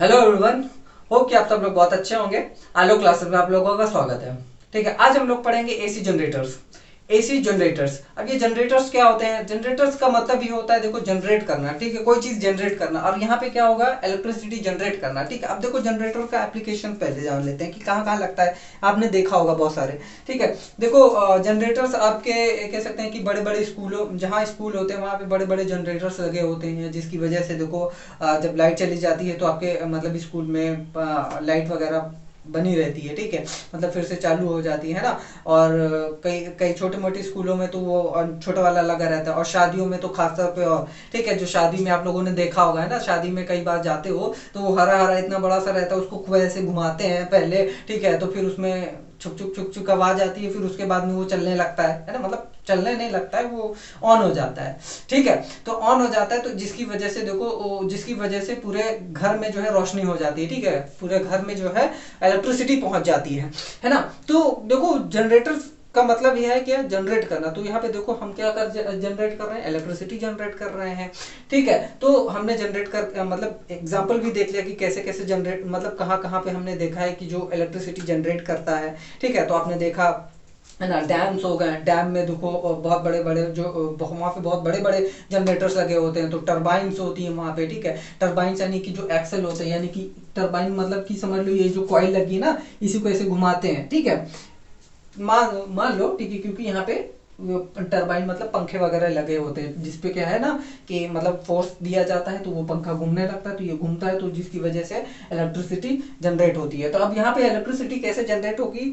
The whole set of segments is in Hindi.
Hello everyone. होप कि आप सब लोग बहुत अच्छे होंगे। आलो क्लासेस में आप लोगों का स्वागत है। ठीक है, आज हम लोग पढ़ेंगे एसी जनरेटर्स। एसी जनरेटर्स, अब ये जनरेटर्स क्या होते हैं? जनरेटर्स का मतलब ये होता है, देखो, जनरेट करना। ठीक है, कोई चीज जनरेट करना, और यहाँ पे क्या होगा, इलेक्ट्रिसिटी जनरेट करना। ठीक है, अब देखो जनरेटर का एप्लीकेशन पहले जान लेते हैं कि कहाँ कहाँ लगता है। आपने देखा होगा बहुत सारे। ठीक है, देखो जनरेटर्स आपके कह सकते हैं कि बड़े बड़े स्कूलों, जहाँ स्कूल होते हैं वहाँ पे बड़े बड़े जनरेटर्स लगे होते हैं, जिसकी वजह से देखो जब लाइट चली जाती है तो आपके मतलब स्कूल में लाइट वगैरह बनी रहती है। ठीक है, मतलब फिर से चालू हो जाती है ना। और कई कई छोटे मोटे स्कूलों में तो वो छोटा वाला लगा रहता है, और शादियों में तो खासतौर पे। और ठीक है, जो शादी में आप लोगों ने देखा होगा, है ना, शादी में कई बार जाते हो तो वो हरा हरा इतना बड़ा सा रहता है, उसको खूब ऐसे घुमाते हैं पहले। ठीक है, तो फिर उसमें छुक छुक छुक छुक आवाज आती है, फिर उसके बाद में वो चलने लगता है ना, मतलब चलने नहीं लगता है, वो ऑन हो जाता है। ठीक है, तो ऑन हो जाता है, तो जिसकी वजह से देखो, जिसकी वजह से पूरे घर में जो है रोशनी हो जाती है। ठीक है, पूरे घर में जो है इलेक्ट्रिसिटी पहुंच जाती है ना। तो देखो जनरेटर का मतलब यह है कि जनरेट करना। तो यहाँ पे देखो हम क्या कर जनरेट कर रहे हैं, इलेक्ट्रिसिटी जनरेट कर रहे हैं। ठीक है, तो हमने जनरेट कर मतलब एग्जांपल भी देख लिया कि कैसे कैसे जनरेट, मतलब कहाँ कहाँ पे हमने देखा है कि जो इलेक्ट्रिसिटी जनरेट करता है। ठीक है, तो आपने देखा है ना, डैम्स हो गए। डैम में देखो बहुत बड़े बड़े जो वहाँ पे बहुत बड़े बड़े जनरेटर्स लगे होते हैं, तो टरबाइंस होती है वहाँ पे। ठीक है, टरबाइंस यानी कि जो एक्सल होते हैं, यानी कि टरबाइन मतलब कि समझ लो ये जो कॉइल लगी है ना, इसी को ऐसे घुमाते हैं। ठीक है, मान मान लो, ठीक है, क्योंकि यहाँ पे टरबाइन मतलब पंखे वगैरह लगे होते हैं, जिसपे क्या है ना कि मतलब फोर्स दिया जाता है तो वो पंखा घूमने लगता है, तो ये घूमता है, तो जिसकी वजह से इलेक्ट्रिसिटी जनरेट होती है। तो अब यहाँ पे इलेक्ट्रिसिटी कैसे जनरेट होगी,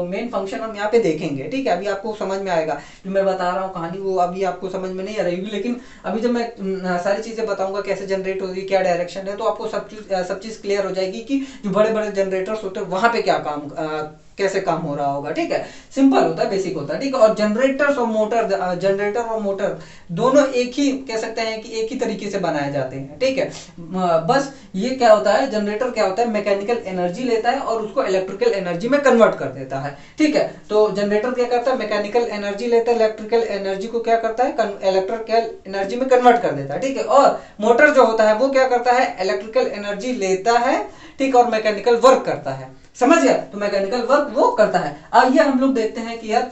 मेन फंक्शन हम यहाँ पे देखेंगे। ठीक है, अभी आपको समझ में आएगा जो मैं बता रहा हूँ कहानी, वो अभी आपको समझ में नहीं आ रही होगी, लेकिन अभी जब मैं सारी चीजें बताऊंगा कैसे जनरेट होगी, क्या डायरेक्शन है, तो आपको सब चीज क्लियर हो जाएगी कि जो बड़े बड़े जनरेटर्स होते हैं वहां पे क्या काम कैसे काम हो रहा होगा। ठीक है, सिंपल होता है, बेसिक होता है। ठीक है, और जनरेटर और मोटर दोनों एक ही कह सकते हैं कि एक ही तरीके से बनाए जाते हैं। ठीक है, बस ये क्या होता है, जनरेटर क्या होता है, मैकेनिकल एनर्जी लेता है और उसको इलेक्ट्रिकल एनर्जी में कन्वर्ट कर देता है। ठीक है, तो जनरेटर क्या करता है, मैकेनिकल एनर्जी लेता है, इलेक्ट्रिकल एनर्जी को क्या करता है, इलेक्ट्रिकल एनर्जी में कन्वर्ट कर देता है। ठीक है, और मोटर जो होता है वो क्या करता है, इलेक्ट्रिकल एनर्जी लेता है, ठीक, और मैकेनिकल वर्क करता है। समझ गया, तो मैकेनिकल वर्क वो करता है। अब ये हम लोग देखते हैं कि यार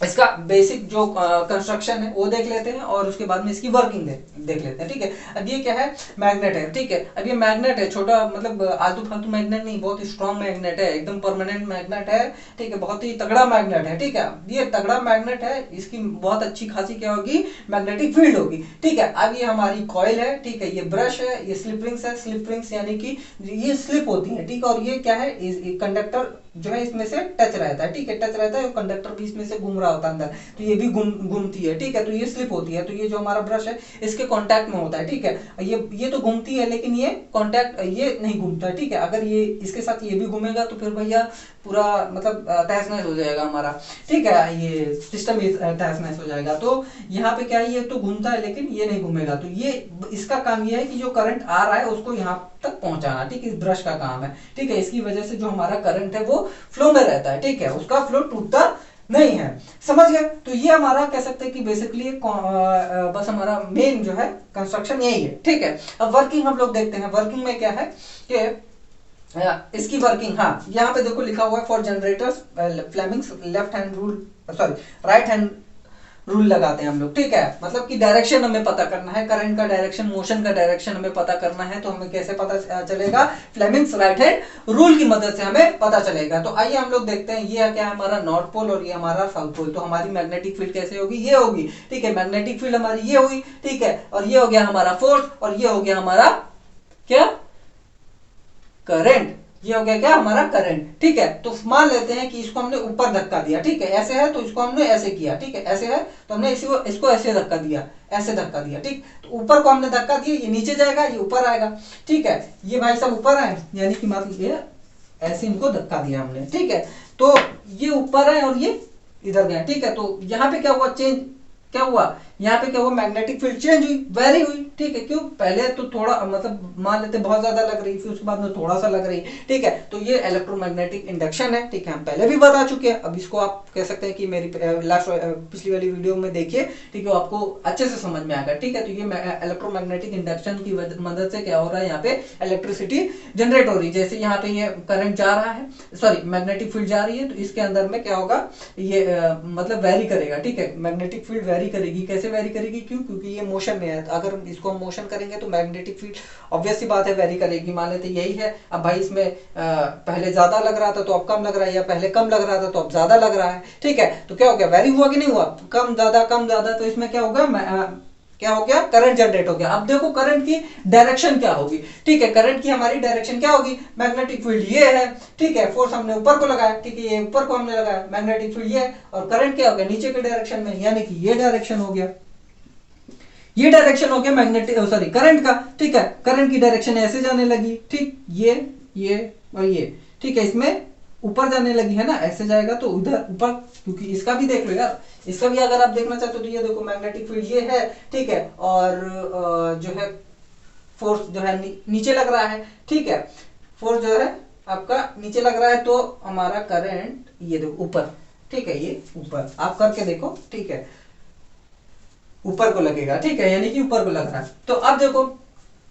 इसका बेसिक जो कंस्ट्रक्शन है वो देख लेते हैं, और उसके बाद में इसकी वर्किंग देख लेते हैं। ठीक है, अब ये क्या है, मैग्नेट है। ठीक है, अब ये मैग्नेट है, छोटा मतलब आलतू फालतू मैग्नेट नहीं, बहुत ही स्ट्रॉन्ग मैग्नेट है, एकदम परमानेंट मैग्नेट है। ठीक है, बहुत ही तगड़ा मैग्नेट है। ठीक है, ये तगड़ा मैग्नेट है, इसकी बहुत अच्छी खासी क्या होगी, मैग्नेटिक फील्ड होगी। ठीक है, अब ये हमारी कॉइल है। ठीक है, ये ब्रश है, ये स्लिप रिंग्स है। स्लिप रिंग्स यानी कि ये स्लिप होती है। ठीक है, और ये क्या है, कंडक्टर जो है इसमें से टच रहता है। ठीक है, टच रहता है, कंडक्टर भी इसमें से घूम रहा होता है अंदर, तो ये भी घूमती है। ठीक है, तो ये स्लिप होती है, तो ये जो हमारा ब्रश है इसके कांटेक्ट में होता है। ठीक है, ये तो घूमती है, लेकिन ये कांटेक्ट ये नहीं घूमता है। ठीक है, अगर ये इसके साथ ये भी घूमेगा तो फिर भैया पूरा मतलब तहस नहस हो जाएगा हमारा। ठीक है, ये सिस्टम तहस नहस हो जाएगा। तो यहाँ पे क्या है, ये तो घूमता है लेकिन ये नहीं घूमेगा, तो ये इसका काम ये है कि जो करंट आ रहा है उसको यहाँ तक पहुंचाना। ठीक है, इस ब्रश का काम है। ठीक है, इसकी वजह से जो हमारा करंट है वो फ्लो में रहता है। ठीक है, उसका फ्लो टूटता नहीं है। समझ गए, तो ये हमारा कह सकते हैं कि बेसिकली बस हमारा मेन जो है कंस्ट्रक्शन यही है। ठीक है, अब वर्किंग हम लोग देखते हैं। वर्किंग में क्या है कि इसकी वर्किंग, हाँ, यहाँ पे देखो लिखा हुआ है for generators Fleming's left hand rule, sorry, right hand rule लगाते हैं हम लोग। ठीक है, मतलब कि डायरेक्शन हमें पता करना है, करंट का डायरेक्शन, मोशन का डायरेक्शन हमें पता करना है, तो हमें कैसे पता चलेगा, फ्लेमिंग्स राइट हैंड रूल की मदद से हमें पता चलेगा। तो आइए हम लोग देखते हैं, ये क्या है हमारा नॉर्थ पोल और ये हमारा साउथ पोल। तो हमारी मैग्नेटिक फील्ड कैसे होगी, ये होगी। ठीक है, मैग्नेटिक फील्ड हमारी ये हुई। ठीक है, और ये हो गया हमारा फोर्स, और ये हो गया हमारा क्या, करंट। ये हो गया क्या, हमारा करंट। ठीक है, तो मान लेते हैं कि इसको हमने ऊपर धक्का दिया। ठीक है, ऐसे है तो इसको हमने ऐसे किया। ठीक है, ऐसे है तो हमने इसको ऐसे धक्का दिया, ऐसे धक्का दिया। ठीक, तो ऊपर को हमने धक्का दिया, ये नीचे जाएगा, ये ऊपर आएगा। ठीक है, ये भाई सब ऊपर आए, यानी कि मतलब ये ऐसे इनको धक्का दिया हमने। ठीक है, तो ये ऊपर है और ये इधर गए। ठीक है, तो यहाँ पे क्या हुआ, चेंज क्या हुआ, यहाँ पे क्या हुआ, मैग्नेटिक फील्ड चेंज हुई, वेरी हुई, ठीक है। क्यों, पहले तो थोड़ा मतलब मान लेते बहुत ज्यादा लग रही, फिर उसके बाद में थोड़ा सा लग रही, ठीक है। तो ये इलेक्ट्रोमैग्नेटिक इंडक्शन है, ठीक है, हम पहले भी बता चुके हैं। अब इसको आप कह सकते हैं कि मेरी लास्ट पिछली वाली वीडियो में देखिए, ठीक है, आपको अच्छे से समझ में आएगा, ठीक है। तो ये इलेक्ट्रोमैग्नेटिक इंडक्शन की मदद से क्या हो रहा है, यहाँ पे इलेक्ट्रिसिटी जनरेट हो रही है। जैसे यहाँ पे ये करंट जा रहा है, सॉरी मैग्नेटिक फील्ड जा रही है, तो इसके अंदर में क्या होगा, ये मतलब वेरी करेगा, ठीक है। मैग्नेटिक फील्ड वेरी करेगी, कैसे वेरी करेगी, क्यों, क्योंकि ये मोशन में है। अगर इसको हम मोशन करेंगे तो मैग्नेटिक फील्ड ऑब्वियस सी बात है वेरी करेगी। मान लेते यही है, अब भाई इसमें पहले ज्यादा लग रहा था तो अब कम लग रहा है, या पहले कम लग रहा था तो अब ज्यादा लग रहा है, ठीक है। तो क्या हो गया, वेरी हुआ कि नहीं हुआ, कम ज्यादा कम ज्यादा, तो इसमें क्या होगा, क्या हो गया, करंट जनरेट हो गया। अब देखो करंट की डायरेक्शन क्या होगी, ठीक है। करंट की हमारी डायरेक्शन क्या होगी, मैग्नेटिक फील्ड ये है, ठीक है, फोर्स हमने ऊपर को लगाया, ठीक है, ये ऊपर को हमने लगाया, मैग्नेटिक फील्ड ये है, और करंट क्या हो गया, नीचे के डायरेक्शन में, यानी कि ये डायरेक्शन हो गया, ये डायरेक्शन हो गया मैग्नेटिक सॉरी करंट का, ठीक है। करंट की डायरेक्शन ऐसे जाने लगी, ठीक, ये और ये, ठीक है, इसमें ऊपर जाने लगी है ना, ऐसे जाएगा तो उधर ऊपर, क्योंकि इसका भी देख लो यार, इसका भी अगर आप देखना चाहते हो तो ये देखो मैग्नेटिक फील्ड ये है, ठीक है, और जो है फोर्स जो है नीचे लग रहा है, ठीक है, फोर्स जो है आपका नीचे लग रहा है, तो हमारा करंट ये देखो ऊपर, ठीक है, ये ऊपर आप करके देखो, ठीक है, ऊपर को लगेगा, ठीक है, यानी कि ऊपर को लग रहा है। तो अब देखो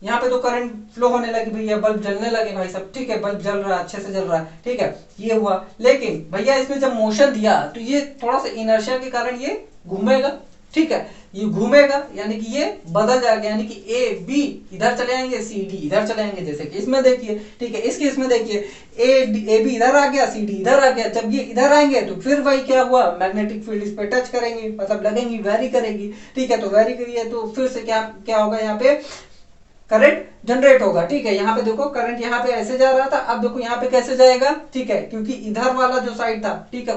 यहाँ पे तो करंट फ्लो होने लगी भैया, बल्ब जलने लगे भाई सब, ठीक है, बल्ब जल रहा है, अच्छे से जल रहा है, ठीक है, ये हुआ। लेकिन भैया इसमें जब मोशन दिया तो ये थोड़ा सा इनर्शिया के कारण ये घूमेगा, ठीक है, ये घूमेगा, यानी कि ये बदल जाएगा, यानी कि ए बी इधर चले आएंगे, सी डी इधर चले आएंगे, जैसे कि इसमें देखिए, ठीक है, इस केस में देखिए ए बी इधर आ गया, सी डी इधर आ गया। जब ये इधर आएंगे तो फिर भाई क्या हुआ, मैग्नेटिक फील्ड इस पे टच करेंगे, मतलब लगेंगी, वेरी करेगी, ठीक है। तो वेरी करी है तो फिर से क्या होगा, यहाँ पे करंट जनरेट होगा, ठीक है। यहाँ पे देखो करंट यहाँ पे ऐसे जा रहा था, अब देखो यहाँ पे कैसे जाएगा, ठीक है, क्योंकि इधर वाला जो साइड था, ठीक है,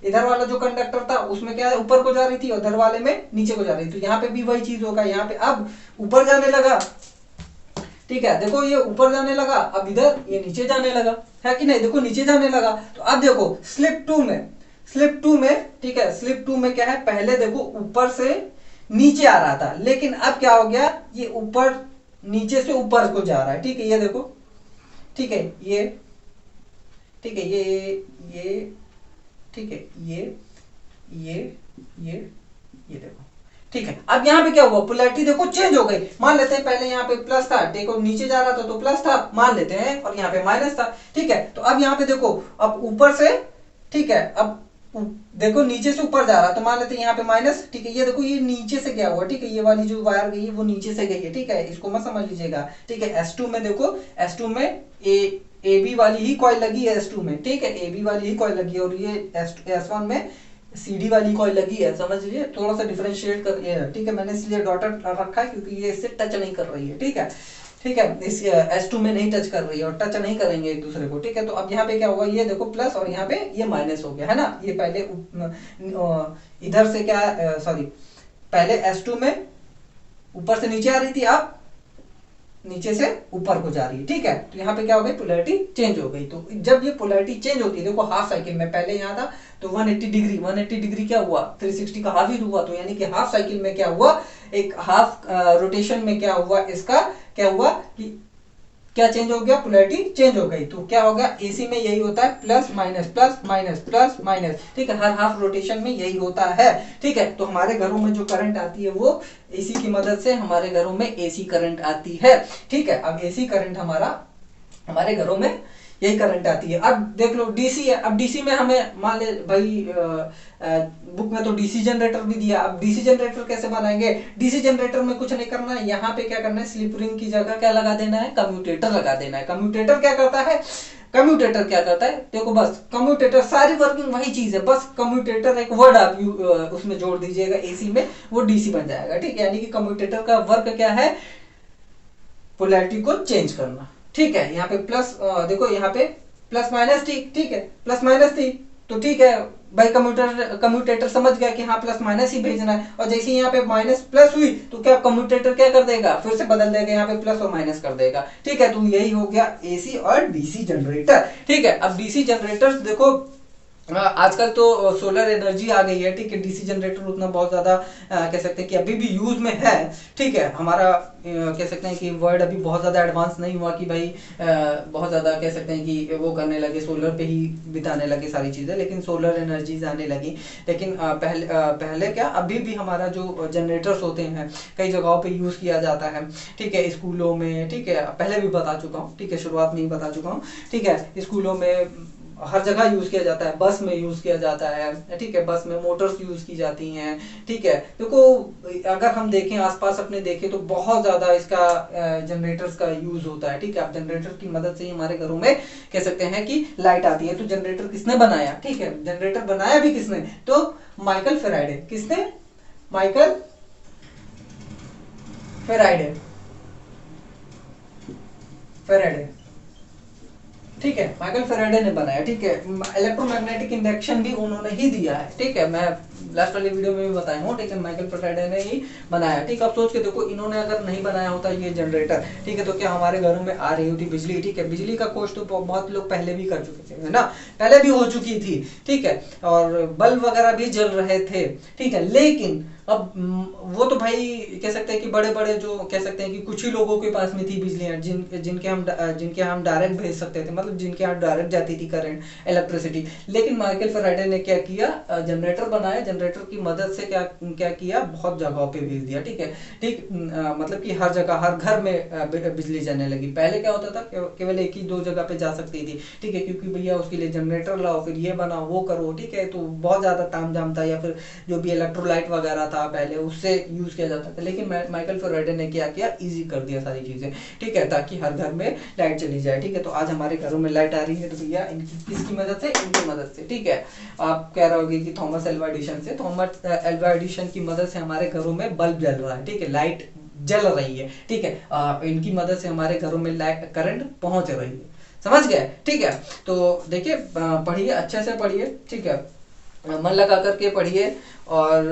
इधर वाला जो कंडक्टर था उसमें क्या है, ऊपर को जा रही थी, उधर वाले में नीचे को जा रही थी। तो यहाँ पे भी वही चीज होगा, यहाँ पे अब ऊपर जाने लगा, ठीक है, देखो ये ऊपर जाने लगा, अब इधर ये नीचे जाने लगा, है कि नहीं, देखो नीचे जाने लगा। तो अब देखो स्लिप टू में, ठीक है, स्लिप टू में क्या है, पहले देखो ऊपर से नीचे आ रहा था, लेकिन अब क्या हो गया, ये ऊपर नीचे से ऊपर को जा रहा है, ठीक है, ये देखो, ठीक है, ये, ठीक है, ये ठीक है, ये देखो, ठीक है। अब यहाँ पे क्या हुआ, पोलैरिटी देखो चेंज हो गई। मान लेते हैं पहले यहाँ पे प्लस था, देखो नीचे जा रहा था तो प्लस था, मान लेते हैं, और यहाँ पे माइनस था, ठीक है। तो अब यहाँ पे देखो, अब ऊपर से, ठीक है, अब देखो नीचे से ऊपर जा रहा, तो मान लेते हैं यहाँ पे माइनस, ठीक है, ये देखो ये नीचे से गया हुआ, ठीक है, ये वाली जो वायर गई है वो नीचे से गई है, ठीक है, इसको मत समझ लीजिएगा, ठीक है। S2 में देखो, S2 में ए बी वाली ही कॉइल लगी है, S2 में, ठीक है, ए बी वाली ही कॉइल लगी है, और ये S1 में CD वाली कॉइल लगी है, समझ लीजिए, थोड़ा सा डिफरेंशिएट कर, ठीक है, मैंने इसलिए डॉटेड रखा है क्योंकि ये इससे टच नहीं कर रही है, ठीक है, ठीक है, इस S2 में नहीं टच कर रही है और टच नहीं करेंगे एक दूसरे को, ठीक है। तो अब यहाँ पे क्या हुआ, ये देखो प्लस और यहाँ पे ये माइनस हो गया, है ना। ये पहले इधर से क्या, सॉरी, पहले S2 में ऊपर से नीचे आ रही थी, अब नीचे से ऊपर को जा रही है, ठीक है। तो यहाँ पे क्या हो गई, पोलैरिटी चेंज हो गई। तो जब ये पोलैरिटी चेंज होती है, देखो हाफ साइकिल में पहले यहाँ था तो 180 डिग्री क्या हुआ, 360 का हाफ ही हुआ, तो यानी कि हाफ साइकिल में क्या हुआ, एक हाफ रोटेशन में क्या हुआ, इसका क्या हुआ कि क्या चेंज हो गया, पोलैरिटी चेंज हो गई। तो क्या हो गया, एसी में यही होता है, plus minus plus minus plus minus, ठीक है, हर हाफ रोटेशन में यही होता है, ठीक है। तो हमारे घरों में जो करंट आती है वो एसी की मदद से हमारे घरों में एसी करंट आती है, ठीक है। अब एसी करंट हमारे घरों में यही करंट आती है। अब देख लो डीसी है, अब डीसी में हमें मान ले भाई बुक में तो डीसी जनरेटर भी दिया। अब डीसी जनरेटर कैसे बनाएंगे, डीसी जनरेटर में कुछ नहीं करना है, यहाँ पे क्या करना है, स्लिप रिंग की जगह क्या लगा देना है, कम्यूटेटर लगा देना है। कम्यूटेटर क्या करता है, देखो बस कम्यूटेटर, सारी वर्किंग वही चीज है, बस कम्यूटेटर एक वर्ड आप उसमें जोड़ दीजिएगा एसी में, वो डीसी बन जाएगा, ठीक है। यानी कि कम्यूटेटर का वर्क क्या है, पोलैरिटी को चेंज करना, ठीक है। यहाँ पे प्लस, देखो यहाँ पे प्लस माइनस थी, ठीक है, प्लस माइनस थी, तो ठीक है भाई, कम्यूटेटर समझ गया कि हाँ प्लस माइनस ही भेजना है। और जैसे यहाँ पे माइनस प्लस हुई तो क्या कम्यूटेटर क्या कर देगा, फिर से बदल देगा, यहाँ पे प्लस और माइनस कर देगा, ठीक है। तो यही हो गया एसी और डीसी जनरेटर, ठीक है। अब डीसी जनरेटर देखो आजकल तो सोलर एनर्जी आ गई है, ठीक है। डीसी जनरेटर उतना बहुत ज्यादा कह सकते हैं कि अभी भी यूज में है, ठीक है। हमारा कह सकते हैं कि वर्ल्ड अभी बहुत ज्यादा एडवांस नहीं हुआ कि भाई बहुत ज्यादा कह सकते हैं कि वो करने लगे, सोलर पे ही बिताने लगे सारी चीजें, लेकिन सोलर एनर्जीज आने लगी। लेकिन पहले क्या, अभी भी हमारा जो जनरेटर्स होते हैं कई जगहों पे यूज किया जाता है, ठीक है। स्कूलों में, ठीक है, पहले भी बता चुका हूँ, ठीक है, शुरुआत में ही बता चुका हूँ, ठीक है। स्कूलों में हर जगह यूज किया जाता है, बस में यूज किया जाता है, ठीक है। बस में मोटर्स यूज की जाती हैं, ठीक है। देखो अगर हम देखें आसपास अपने देखें तो बहुत ज्यादा इसका जनरेटर्स का यूज होता है, ठीक है। अब जनरेटर की मदद से ही हमारे घरों में कह सकते हैं कि लाइट आती है। तो जनरेटर किसने बनाया, ठीक है, जनरेटर बनाया भी किसने, तो माइकल फेराडे। किसने, माइकल फेराडे, फेराडे, ठीक है, माइकल फेराडे ने बनाया, ठीक है। इलेक्ट्रोमैग्नेटिक इंडक्शन भी उन्होंने ही दिया है, ठीक है। मैं लास्ट वाली वीडियो में भी बताया हूँ, ठीक है, माइकल फेराडे ने ही बनाया, ठीक है। अब सोच के देखो, इन्होंने अगर नहीं बनाया होता ये जनरेटर, ठीक है, तो क्या हमारे घरों में आ रही होती बिजली, ठीक है। बिजली का खोज तो बहुत लोग पहले भी कर चुके थे, है ना, पहले भी हो चुकी थी, ठीक है। और बल्ब वगैरह भी जल रहे थे, ठीक है। लेकिन अब वो तो भाई कह सकते हैं कि बड़े बड़े जो कह सकते हैं कि कुछ ही लोगों के पास में थी बिजलियां, जिनके हम डायरेक्ट भेज सकते थे, मतलब जिनके यहाँ डायरेक्ट जाती थी करंट, इलेक्ट्रिसिटी। लेकिन माइकल फेराडे ने क्या किया, जनरेटर बनाया, जनरेटर की मदद से क्या क्या किया, बहुत जगहों पे भेज दिया, ठीक है, ठीक। मतलब कि हर जगह, हर घर में बिजली जाने लगी। पहले क्या होता था, केवल एक ही दो जगह पे जा सकती थी, ठीक है, क्योंकि भैया उसके लिए जनरेटर लाओ, फिर ये बनाओ, वो करो, ठीक है। तो बहुत ज्यादा ताम झाम था, या फिर जो भी इलेक्ट्रोलाइट वगैरह था पहले उससे यूज किया जाता था। लेकिन माइकल फेराडे ने क्या किया, इजी कर दिया सारी चीजें, ठीक है, ताकि हर घर में लाइट चली जाए, ठीक है। तो आज हमारे घरों में लाइट आ रही है, तो भैया किसकी मदद से, इनकी मदद से, ठीक है। आप कह रहे होगे कि थॉमस एल्वा एडिशन से, थॉमस एल्वा एडिशन की मदद से हमारे घरों में बल्ब जल रहा है, ठीक है, लाइट जल रही है, ठीक है। इनकी मदद से हमारे घरों में लाइट, करंट पहुंच रही है, समझ गए, ठीक है। तो देखिए, पढ़िए, अच्छे से पढ़िए, ठीक है, मन लगा करके पढ़िए। और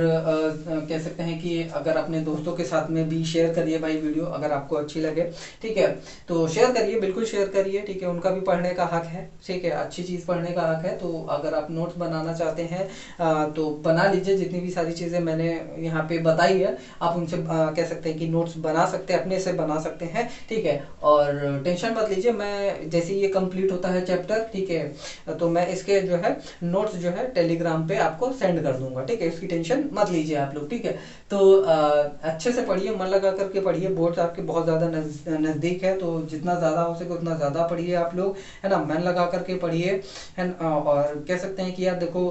कह सकते हैं कि अगर अपने दोस्तों के साथ में भी शेयर करिए भाई वीडियो, अगर आपको अच्छी लगे, ठीक है, तो शेयर करिए, बिल्कुल शेयर करिए, ठीक है। उनका भी पढ़ने का हक है, ठीक है, अच्छी चीज़ पढ़ने का हक है। तो अगर आप नोट्स बनाना चाहते हैं तो बना लीजिए, जितनी भी सारी चीज़ें मैंने यहाँ पे बताई है आप उनसे कह सकते हैं कि नोट्स बना सकते हैं, अपने से बना सकते हैं, ठीक है। और टेंशन मत लीजिए, मैं जैसे ये कंप्लीट होता है चैप्टर, ठीक है, तो मैं इसके जो है नोट्स जो है टेलीग्राम पे आपको सेंड कर दूंगा, ठीक है। इसकी टेंशन मत लीजिए आप लोग, ठीक है। तो अच्छे से पढ़िए, मन लगा करके पढ़िए, बोर्ड्स आपके बहुत ज़्यादा नज़दीक है, तो जितना ज़्यादा हो सके उतना ज़्यादा पढ़िए आप लोग, है ना, मन लगा करके पढ़िए, है ना। और कह सकते हैं कि यार देखो,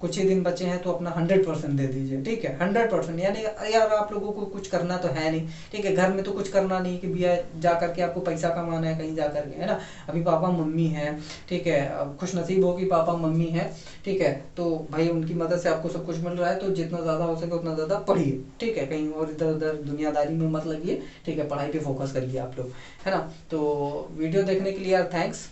कुछ ही दिन बचे हैं, तो अपना 100% दे दीजिए, ठीक है, 100%। यानी यार आप लोगों को कुछ करना तो है नहीं, ठीक है, घर में तो कुछ करना नहीं कि भैया जा करके आपको पैसा कमाना है कहीं जा करके, है ना। अभी पापा मम्मी हैं, ठीक है, अब खुश नसीब हो कि पापा मम्मी हैं, ठीक है, तो भाई उनकी मदद से आपको सब कुछ मिल रहा है, तो जितना ज़्यादा हो सके उतना ज़्यादा पढ़िए, ठीक है, कहीं और इधर उधर दुनियादारी में मत लगिए, ठीक है, पढ़ाई पे फोकस करिए आप लोग, है ना। तो वीडियो देखने के लिए यार थैंक्स।